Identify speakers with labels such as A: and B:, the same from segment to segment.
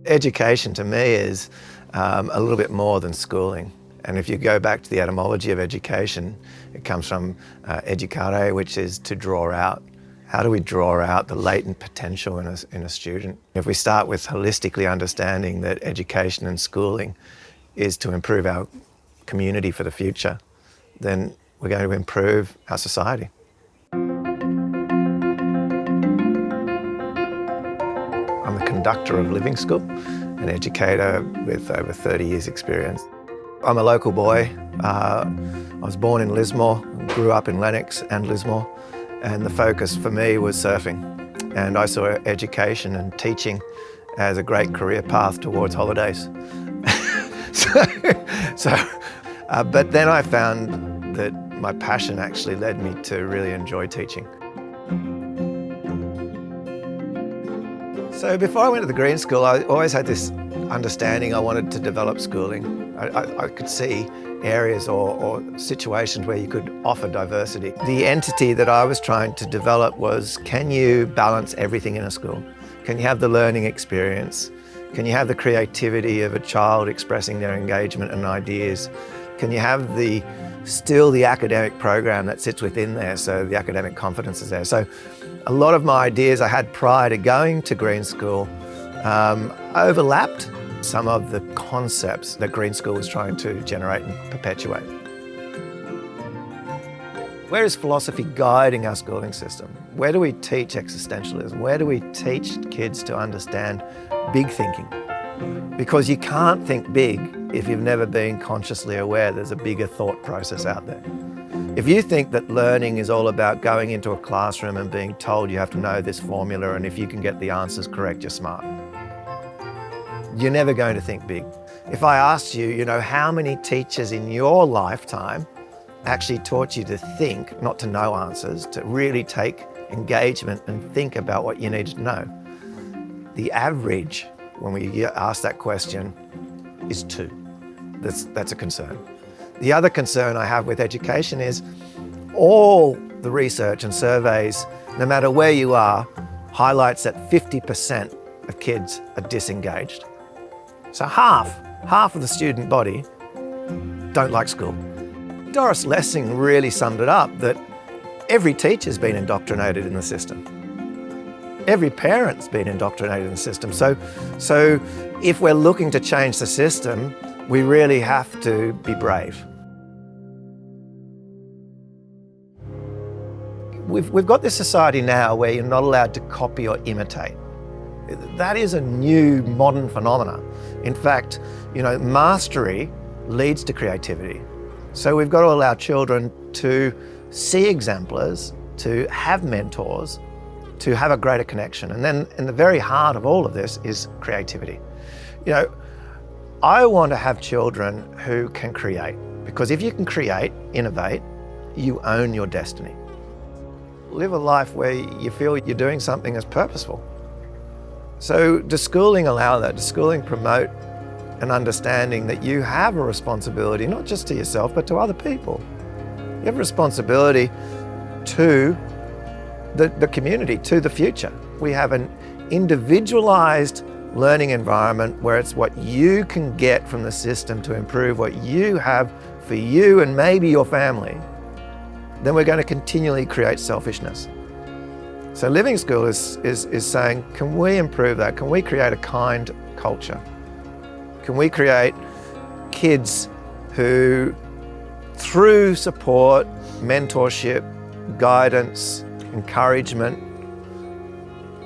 A: Education to me is a little bit more than schooling. And if you go back to the etymology of education, it comes from educare, which is to draw out. How do we draw out the latent potential in a student? If we start with holistically understanding that education and schooling is to improve our community for the future, then we're going to improve our society. I'm the conductor of Living School, an educator with over 30 years experience. I'm a local boy. I was born in Lismore, grew up in Lennox and Lismore, and the focus for me was surfing. And I saw education and teaching as a great career path towards holidays. But then I found that my passion actually led me to really enjoy teaching. So before I went to the Green School, I always had this understanding I wanted to develop schooling. I could see areas or situations where you could offer diversity. The entity that I was trying to develop was, can you balance everything in a school? Can you have the learning experience? Can you have the creativity of a child expressing their engagement and ideas? Can you have still the academic program that sits within there, so the academic confidence is there? So a lot of my ideas I had prior to going to Green School overlapped some of the concepts that Green School was trying to generate and perpetuate. Where is philosophy guiding our schooling system? Where do we teach existentialism? Where do we teach kids to understand big thinking? Because you can't think big if you've never been consciously aware there's a bigger thought process out there. If you think that learning is all about going into a classroom and being told you have to know this formula and if you can get the answers correct, you're smart, you're never going to think big. If I asked you, how many teachers in your lifetime actually taught you to think, not to know answers, to really take engagement and think about what you needed to know? The average, when we ask that question, is 2. That's a concern. The other concern I have with education is all the research and surveys, no matter where you are, highlights that 50% of kids are disengaged. So half of the student body don't like school. Doris Lessing really summed it up, that every teacher's been indoctrinated in the system. Every parent's been indoctrinated in the system. So if we're looking to change the system, we really have to be brave. We've got this society now where you're not allowed to copy or imitate. That is a new modern phenomenon. In fact, mastery leads to creativity. So we've got to allow children to see exemplars, to have mentors, to have a greater connection. And then in the very heart of all of this is creativity. I want to have children who can create, because if you can create, innovate, you own your destiny. Live a life where you feel you're doing something that's purposeful. So does schooling allow that? Does schooling promote an understanding that you have a responsibility, not just to yourself, but to other people? You have a responsibility to the community, to the future. We have an individualized learning environment where it's what you can get from the system to improve what you have for you and maybe your family. Then we're going to continually create selfishness. So Living School is saying, can we improve that? Can we create a kind culture? Can we create kids who, through support, mentorship, guidance, encouragement,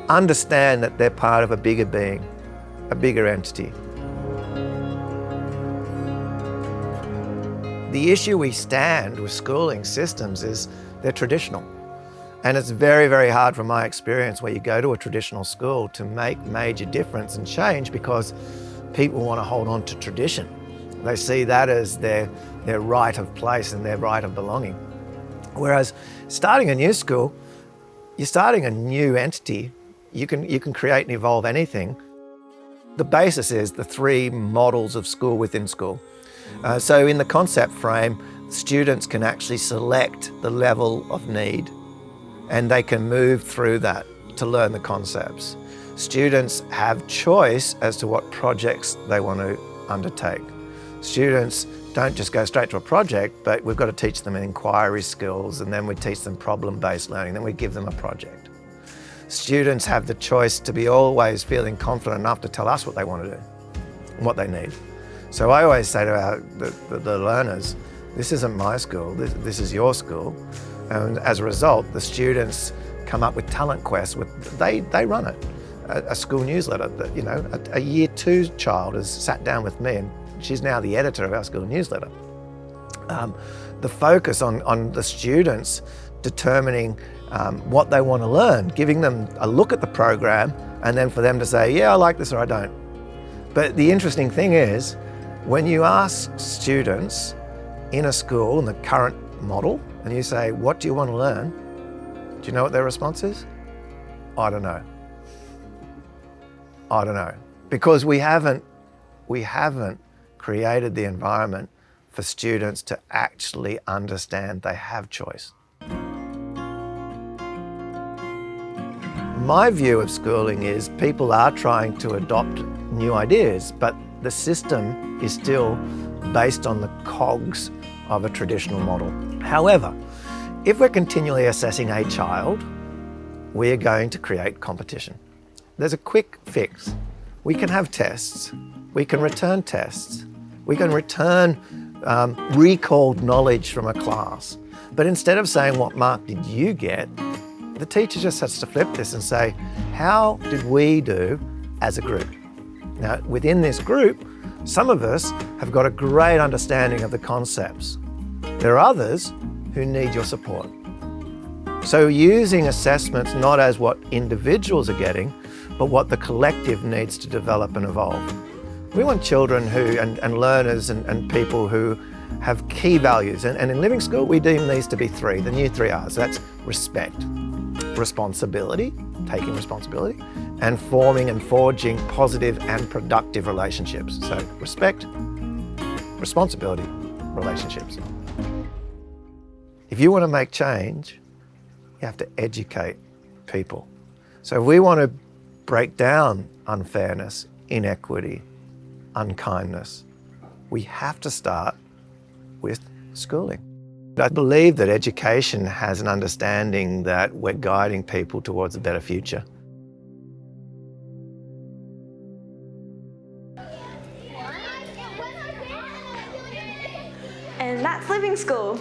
A: understand that they're part of a bigger being, a bigger entity? The issue we stand with schooling systems is they're traditional. And it's very, very hard from my experience where you go to a traditional school to make major difference and change, because people want to hold on to tradition. They see that as their right of place and their right of belonging. Whereas starting a new school, you're starting a new entity. You can create and evolve anything. The basis is the 3 models of school within school. So in the concept frame, students can actually select the level of need, and they can move through that to learn the concepts. Students have choice as to what projects they want to undertake. Students don't just go straight to a project, but we've got to teach them inquiry skills, and then we teach them problem-based learning, then we give them a project. Students have the choice to be always feeling confident enough to tell us what they want to do and what they need. So I always say to the learners, this isn't my school, this is your school. And as a result, the students come up with talent quests. They run it. A school newsletter that, you know, a year 2 child has sat down with me, and she's now the editor of our school newsletter. The focus on the students determining what they want to learn, giving them a look at the program, and then for them to say, yeah, I like this or I don't. But the interesting thing is, when you ask students in a school in the current model, and you say, what do you want to learn? Do you know what their response is? I don't know. I don't know. Because we haven't created the environment for students to actually understand they have choice. My view of schooling is people are trying to adopt new ideas, but the system is still based on the cogs of a traditional model. However, if we're continually assessing a child, we're going to create competition. There's a quick fix. We can have tests. We can return tests. We can return recalled knowledge from a class. But instead of saying, what mark did you get? The teacher just has to flip this and say, how did we do as a group? Now, within this group, some of us have got a great understanding of the concepts. There are others who need your support. So using assessments not as what individuals are getting, but what the collective needs to develop and evolve. We want children and learners and people who have key values. And in Living School, we deem these to be 3, the new 3 R's. That's respect, responsibility, taking responsibility, and forming and forging positive and productive relationships. So respect, responsibility, relationships. If you want to make change, you have to educate people. So if we want to break down unfairness, inequity, unkindness, we have to start with schooling. I believe that education has an understanding that we're guiding people towards a better future.
B: And that's Living School.